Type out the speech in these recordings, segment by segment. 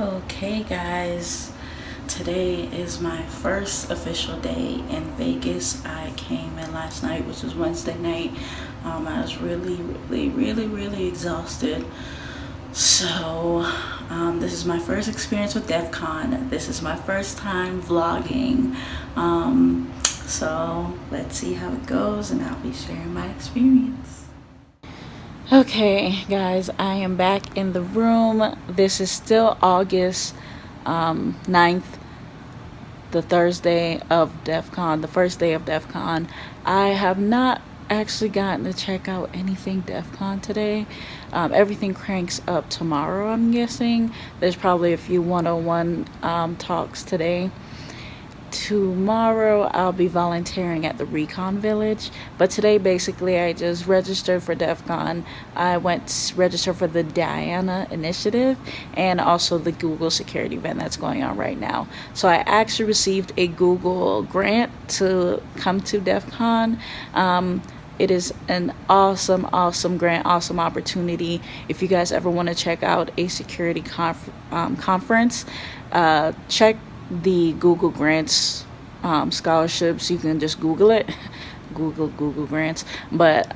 Okay, guys, today is my first official day in Vegas. I came in last night, which was Wednesday night. I was really exhausted. So, this is my first experience with Defcon. This is my first time vlogging. So, let's see how it goes, and I'll be sharing my experience. Okay, guys, I am back in the room. This is still August 9th, the Thursday of Defcon, the first day of Defcon. I have not actually gotten to check out anything Defcon today. Everything cranks up tomorrow, I'm guessing. There's probably a few one-on-one talks today. Tomorrow I'll be volunteering at the Recon Village, but today basically I just registered for Defcon. I went register for the Diana Initiative and also the Google security event that's going on right now. So I actually received a Google grant to come to Defcon. It is an awesome grant, awesome opportunity. If you guys ever want to check out a security conference, check the Google Grants scholarships. You can just Google it. Google Grants. But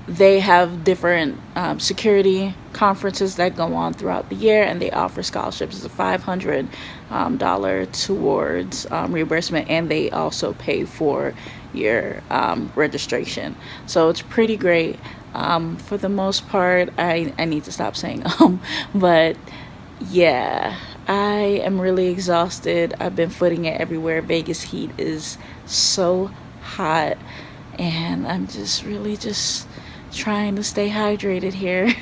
they have different security conferences that go on throughout the year, and they offer scholarships. It's a $500 towards reimbursement, and they also pay for your registration. So it's pretty great. For the most part, I need to stop saying but yeah, I am really exhausted. I've been footing it everywhere. Vegas heat is so hot, and I'm just really trying to stay hydrated here.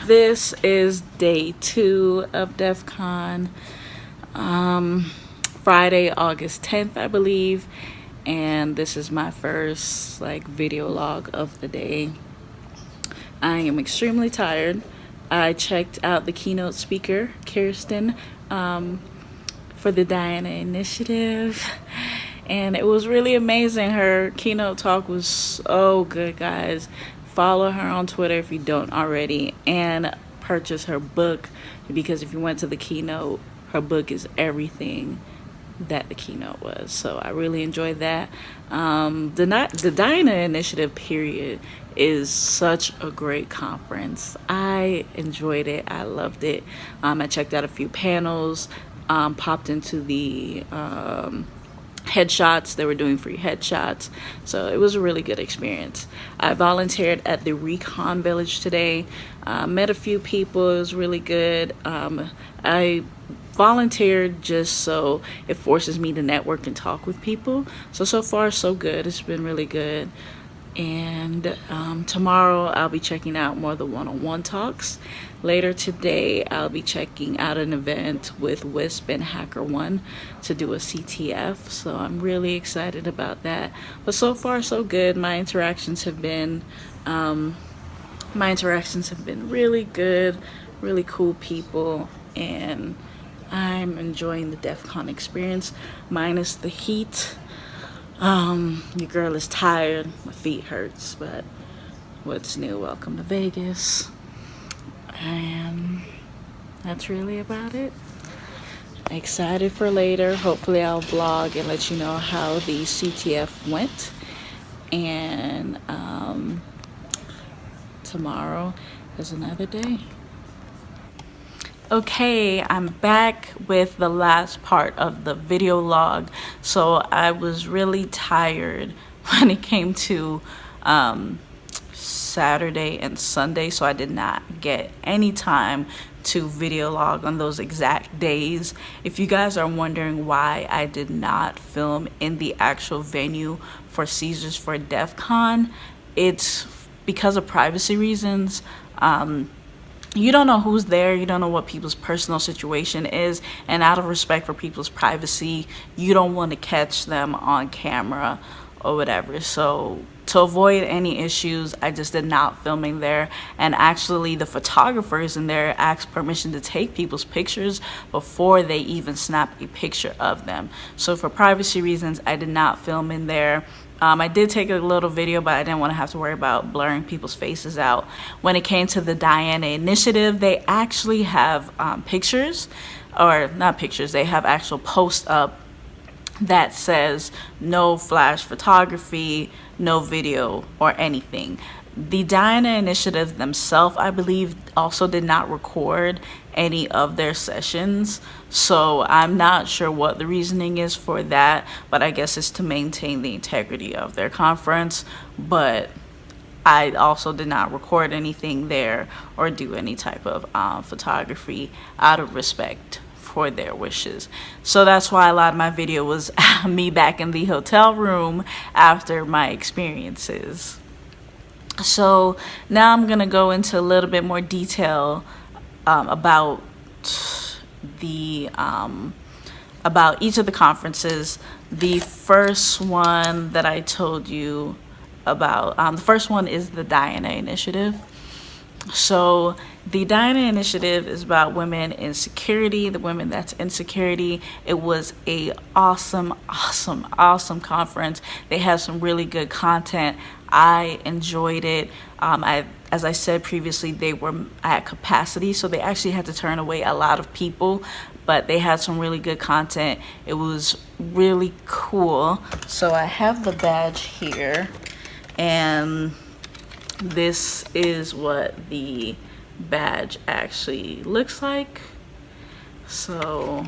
This is day 2 of Defcon. Friday, August 10th, I believe, and this is my first video log of the day. I am extremely tired. I checked out the keynote speaker, Kirsten, for the Diana Initiative, and it was really amazing. Her keynote talk was so good, guys. Follow her on Twitter if you don't already, and purchase her book, because if you went to the keynote, her book is everything that the keynote was. So I really enjoyed that. The Diana Initiative period is such a great conference. I enjoyed it. I loved it. I checked out a few panels, popped into the headshots. They were doing free headshots, so it was a really good experience. I volunteered at the Recon Village today. Met a few people. It was really good. I volunteered just so it forces me to network and talk with people. So far so good. It's been really good. And tomorrow I'll be checking out more of the one-on-one talks. Later today I'll be checking out an event with Wisp and HackerOne to do a CTF, so I'm really excited about that. But so far so good. My interactions have been really good, really cool people, and I'm enjoying the Defcon experience minus the heat. Your girl is tired, my feet hurts, but what's new? Welcome to Vegas. And that's really about it. Excited for later. Hopefully I'll vlog and let you know how the CTF went. And tomorrow is another day. Okay, I'm back with the last part of the video log. So I was really tired when it came to Saturday and Sunday, so I did not get any time to video log on those exact days. If you guys are wondering why I did not film in the actual venue for Caesars for Defcon, it's because of privacy reasons. You don't know who's there, you don't know what people's personal situation is, and out of respect for people's privacy, you don't want to catch them on camera or whatever. So to avoid any issues, I just did not filming there. And actually the photographers in there asked permission to take people's pictures before they even snap a picture of them. So for privacy reasons, I did not film in there. I did take a little video, but I didn't want to have to worry about blurring people's faces out. When it came to the Diana Initiative, they actually have pictures, or not pictures, they have actual posts up that says no flash photography, no video, or anything. The Diana Initiative themselves, I believe, also did not record any of their sessions, so I'm not sure what the reasoning is for that, but I guess it's to maintain the integrity of their conference. But I also did not record anything there or do any type of photography out of respect for their wishes. So that's why a lot of my video was me back in the hotel room after my experiences. So now I'm gonna go into a little bit more detail about each of the conferences. The first one that I told you about, the first one is the Diana Initiative. So the Diana Initiative is about women in security, the women that's in security. It was a awesome conference. They had some really good content. I enjoyed it. As I said previously, they were at capacity, so they actually had to turn away a lot of people, but they had some really good content. It was really cool. So I have the badge here, and this is what the badge actually looks like. So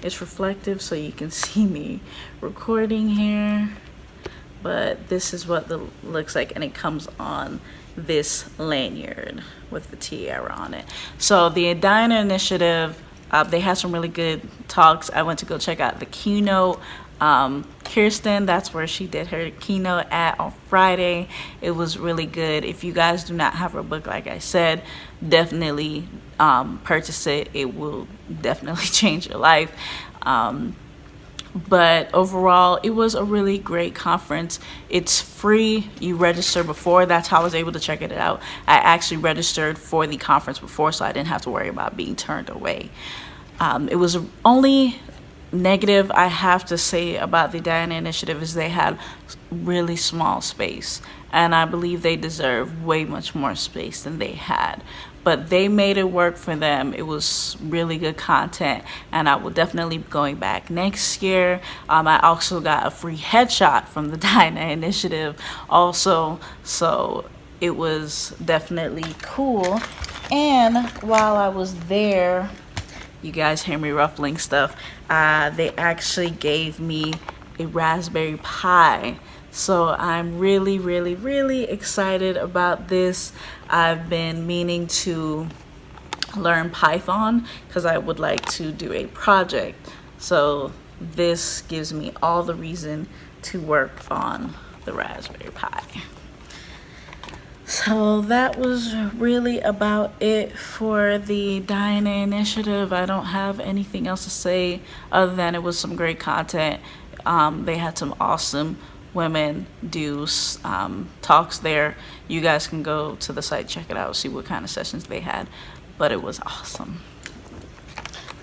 it's reflective, so you can see me recording here, but this is what it looks like, and it comes on this lanyard with the tiara on it. So the Diana Initiative, they had some really good talks. I went to go check out the keynote. Kirsten, that's where she did her keynote at on Friday. It was really good. If you guys do not have her book, like I said, definitely purchase it. It will definitely change your life. But overall, it was a really great conference. It's free. You register before. That's how I was able to check it out. I actually registered for the conference before, so I didn't have to worry about being turned away. It was only negative I have to say about the Diana Initiative is they had really small space, and I believe they deserve way much more space than they had, but they made it work for them. It was really good content, and I will definitely be going back next year. I also got a free headshot from the Diana Initiative also, so it was definitely cool. And while I was there, you guys hear me ruffling stuff, they actually gave me a Raspberry Pi. So I'm really excited about this. I've been meaning to learn Python because I would like to do a project. So this gives me all the reason to work on the Raspberry Pi. So that was really about it for the Diana Initiative. I don't have anything else to say other than it was some great content. They had some awesome women do talks there. You guys can go to the site, check it out, see what kind of sessions they had, but it was awesome.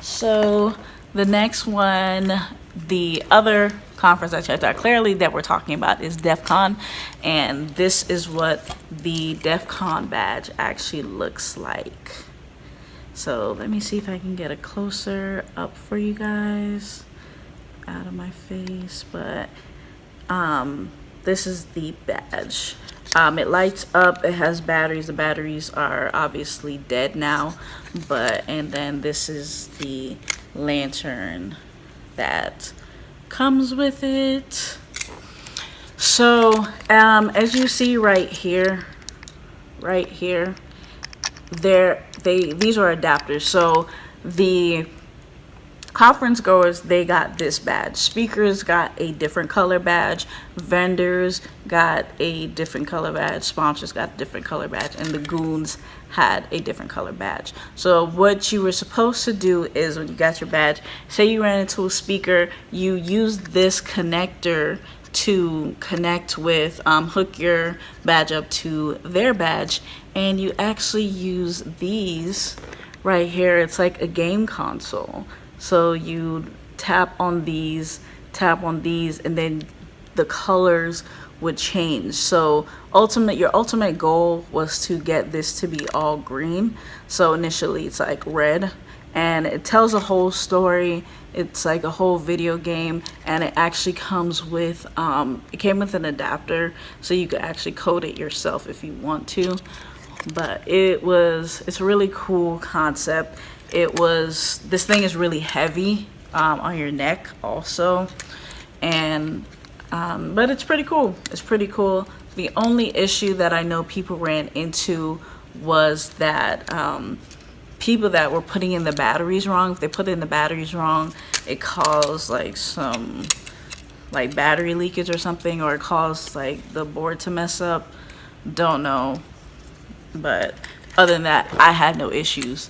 So the next one, the other conference I checked out clearly that we're talking about is Defcon, and this is what the Defcon badge actually looks like. So let me see if I can get a closer up for you guys out of my face, but this is the badge. It lights up, it has batteries. The batteries are obviously dead now, and then this is the lantern that comes with it. So as you see right here, these are adapters. So the conference goers, they got this badge. Speakers got a different color badge. Vendors got a different color badge. Sponsors got a different color badge. And the goons had a different color badge. So what you were supposed to do is when you got your badge, say you ran into a speaker, you use this connector to connect with, hook your badge up to their badge, and you actually use these right here. It's like a game console. So you tap on these, and then the colors would change. So your ultimate goal was to get this to be all green. So initially it's like red, and it tells a whole story. It's like a whole video game, and it actually comes with it came with an adapter, so you could actually code it yourself if you want to. But it's a really cool concept. This thing is really heavy on your neck also, and but it's pretty cool. It's pretty cool. The only issue that I know people ran into was that people that were putting in the batteries wrong, if they put in the batteries wrong, it caused like some like battery leakage or something, or it caused like the board to mess up. Don't know. But other than that, I had no issues.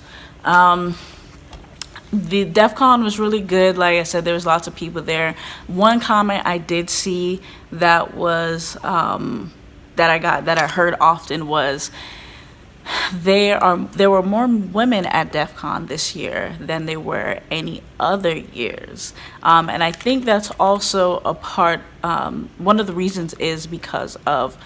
The Defcon was really good. Like I said, there was lots of people there. One comment I did see that was that I heard often was there were more women at Defcon this year than there were any other years, and I think that's also a part. One of the reasons is because of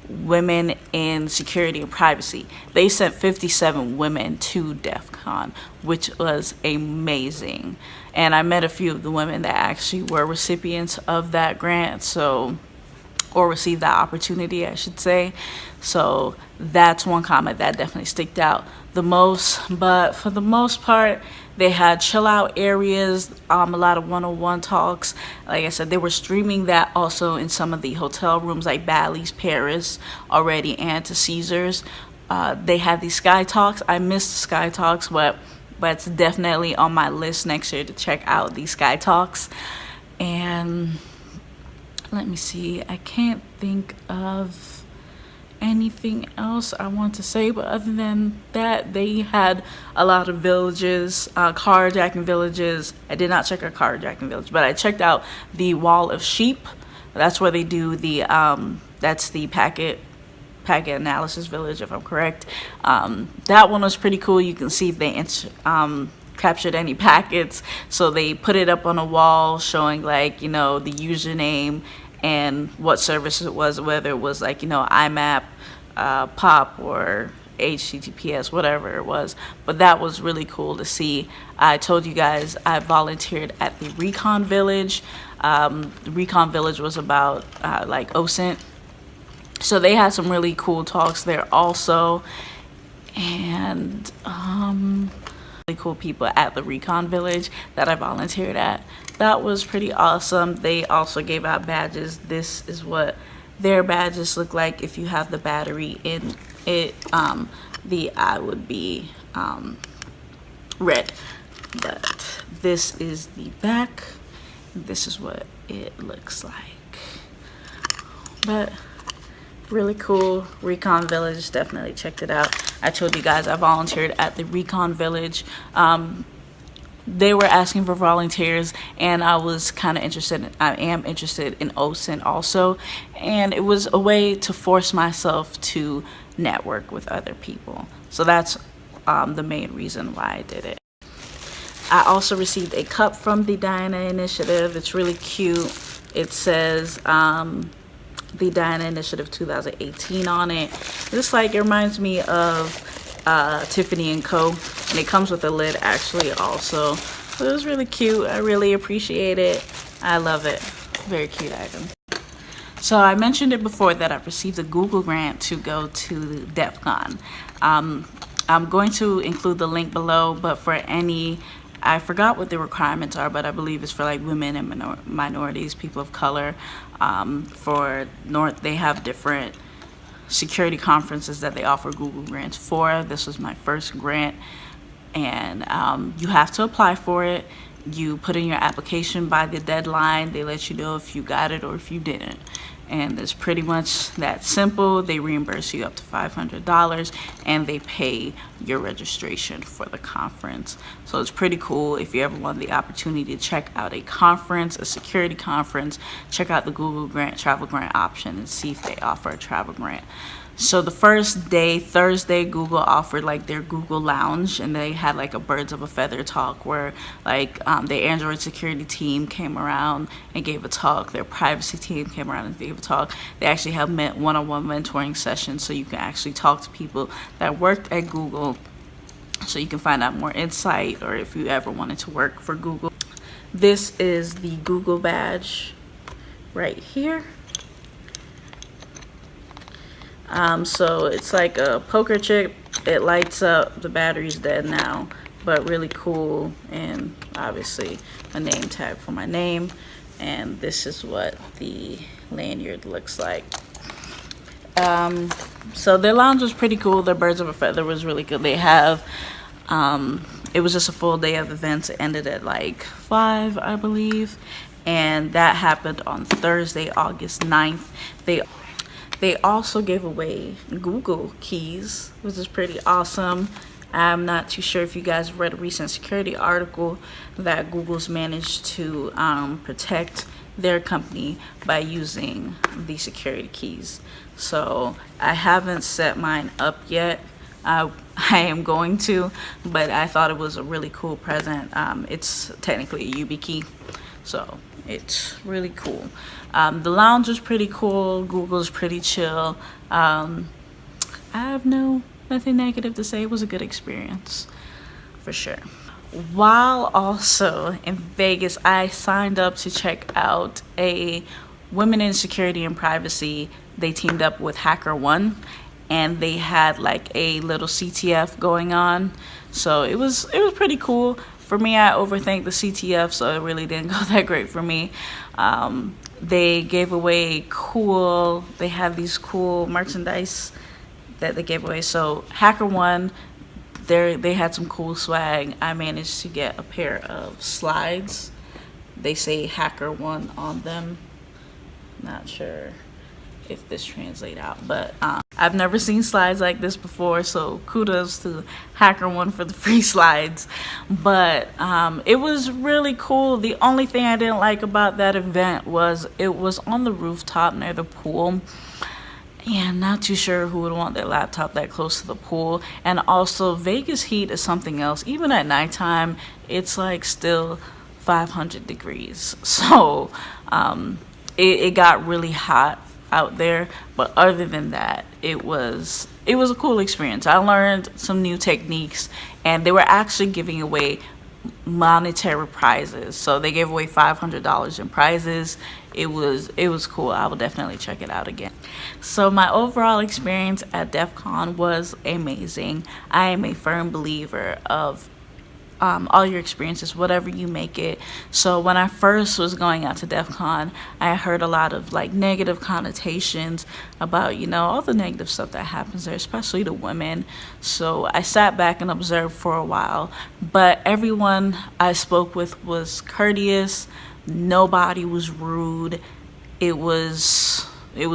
women in security and privacy. They sent 57 women to Defcon, which was amazing. And I met a few of the women that actually were recipients of that grant, or received that opportunity, I should say. So that's one comment that definitely sticked out the most. But for the most part, they had chill out areas, a lot of one-on-one talks. Like I said, they were streaming that also in some of the hotel rooms like Bally's Paris already, and to Caesars. They had these Sky Talks. I missed Sky Talks, but it's definitely on my list next year to check out these Sky Talks. And let me see, I can't think of anything else I want to say, but other than that, they had a lot of villages, carjacking villages. I did not check a carjacking village, but I checked out the Wall of Sheep. That's where they do the that's the packet analysis village, if I'm correct. That one was pretty cool. You can see if they captured any packets, so they put it up on a wall showing like, the username and what service it was, whether it was like, IMAP, POP, or HTTPS, whatever it was. But that was really cool to see. I told you guys I volunteered at the Recon Village. The Recon Village was about like OSINT. So they had some really cool talks there also. And really cool people at the Recon Village that I volunteered at. That was pretty awesome. They also gave out badges. This is what their badges look like. If you have the battery in it, the eye would be red. But this is the back. This is what it looks like. But really cool. Recon Village, definitely checked it out. I told you guys I volunteered at the Recon Village. They were asking for volunteers, and I was kind of interested. I am interested in OSINT also, and it was a way to force myself to network with other people. So that's the main reason why I did it. I also received a cup from the Diana Initiative. It's really cute. It says the Diana Initiative 2018 on it. Just like it reminds me of Tiffany & Co. And it comes with a lid actually also. So it was really cute. I really appreciate it. I love it. Very cute item. So I mentioned it before that I've received a Google grant to go to Defcon. I'm going to include the link below, but for any, I forgot what the requirements are, but I believe it's for like women and minorities, people of color. They have different security conferences that they offer Google grants for. This was my first grant, and you have to apply for it. You put in your application by the deadline. They let you know if you got it or if you didn't, and it's pretty much that simple. They reimburse you up to $500, and they pay your registration for the conference. So it's pretty cool. If you ever want the opportunity to check out a conference, a security conference, check out the Google grant, travel grant option, and see if they offer a travel grant. So the first day, Thursday, Google offered like their Google Lounge, and they had like a birds of a feather talk where like the Android security team came around and gave a talk. Their privacy team came around and gave a talk. They actually have one-on-one mentoring sessions, so you can actually talk to people that worked at Google, so you can find out more insight, or if you ever wanted to work for Google. This is the Google badge right here. So it's like a poker chip. It lights up. The battery's dead now, but really cool. And obviously a name tag for my name. And this is what the lanyard looks like. So their lounge was pretty cool. Their birds of a feather was really good. They have it was just a full day of events. It ended at like 5, I believe, and that happened on Thursday, August 9th. They also gave away Google keys, which is pretty awesome. I'm not too sure if you guys read a recent security article that Google's managed to protect their company by using the security keys. So I haven't set mine up yet. I am going to, but I thought it was a really cool present. It's technically a YubiKey, so it's really cool. The lounge was pretty cool. Google's pretty chill. I have nothing negative to say. It was a good experience for sure. While also in Vegas, I signed up to check out a Women in Security and Privacy. They teamed up with HackerOne, and they had like a little CTF going on. So it was pretty cool. For me, I overthink the CTF, so it really didn't go that great for me. They gave away they had these cool merchandise that they gave away. So HackerOne, they had some cool swag. I managed to get a pair of slides. They say HackerOne on them. Not sure if this translates out, but I've never seen slides like this before, so kudos to HackerOne for the free slides. But it was really cool. The only thing I didn't like about that event was it was on the rooftop near the pool. Yeah, not too sure who would want their laptop that close to the pool. And also, Vegas heat is something else. Even at nighttime, it's like still 500 degrees. So it got really hot out there, but other than that, it was a cool experience. I learned some new techniques, and they were actually giving away monetary prizes. So they gave away $500 in prizes. It was cool. I will definitely check it out again. So my overall experience at Defcon was amazing. I am a firm believer of all your experiences, whatever you make it. So when I first was going out to Defcon, I heard a lot of like negative connotations about, all the negative stuff that happens there, especially to women. So I sat back and observed for a while, but everyone I spoke with was courteous. Nobody was rude. It was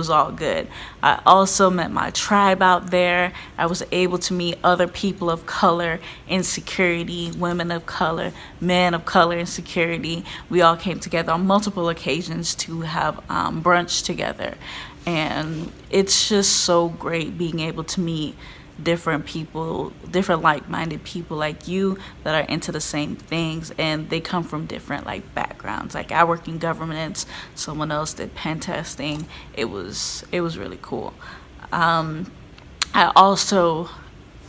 all good. I also met my tribe out there. I was able to meet other people of color in security, women of color, men of color in security. We all came together on multiple occasions to have brunch together. And it's just so great being able to meet different people, different like-minded people like you that are into the same things, and they come from different like backgrounds. Like I work in governance, someone else did pen testing. It was really cool. I also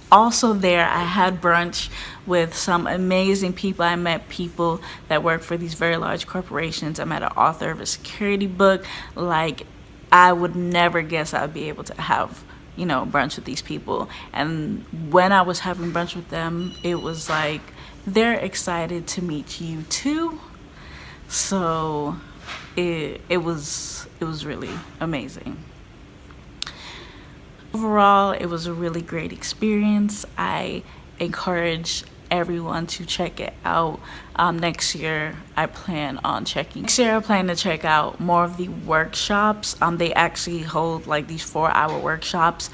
there I had brunch with some amazing people. I met people that work for these very large corporations. I met an author of a security book. Like I would never guess I'd be able to have brunch with these people. And when I was having brunch with them, it was like they're excited to meet you too. So it was really amazing. Overall, it was a really great experience. I encourage everyone to check it out. Next year I plan to check out more of the workshops. They actually hold like these 4-hour workshops.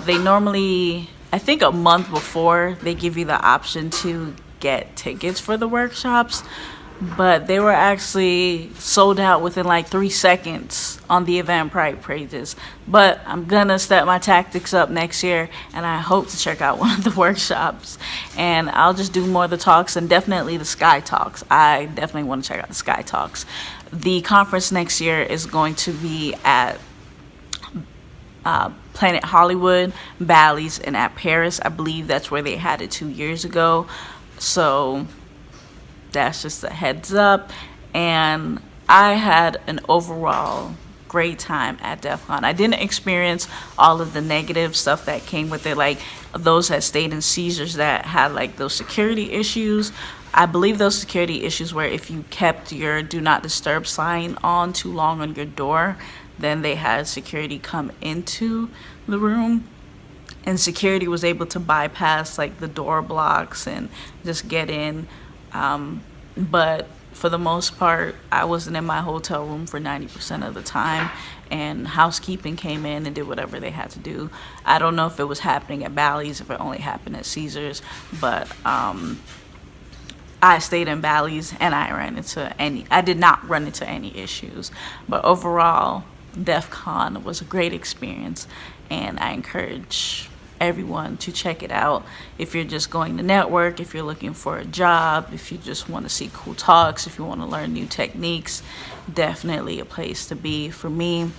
They normally, I think a month before, they give you the option to get tickets for the workshops. but they were actually sold out within like 3 seconds on the Eventbrite pages. But I'm gonna step my tactics up next year, and I hope to check out one of the workshops, and I'll just do more of the talks, and definitely the Sky Talks. I definitely want to check out the Sky Talks. The conference next year is going to be at Planet Hollywood, Bally's, and at Paris. I believe that's where they had it 2 years ago. So that's just a heads up. And I had an overall great time at Defcon. I didn't experience all of the negative stuff that came with it, like those that stayed in Caesars that had like those security issues. I believe those security issues were if you kept your do not disturb sign on too long on your door, then they had security come into the room, and security was able to bypass like the door blocks and just get in. But for the most part, I wasn't in my hotel room for 90% of the time, and housekeeping came in and did whatever they had to do. I don't know if it was happening at Bally's, if it only happened at Caesars, but I stayed in Bally's, and I did not run into any issues. But overall, DEF CON was a great experience, and I encourage everyone to check it out. If you're just going to network, if you're looking for a job, if you just want to see cool talks, if you want to learn new techniques, definitely a place to be. For me,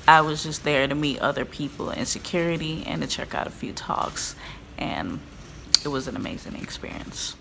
I was just there to meet other people in security and to check out a few talks, and it was an amazing experience.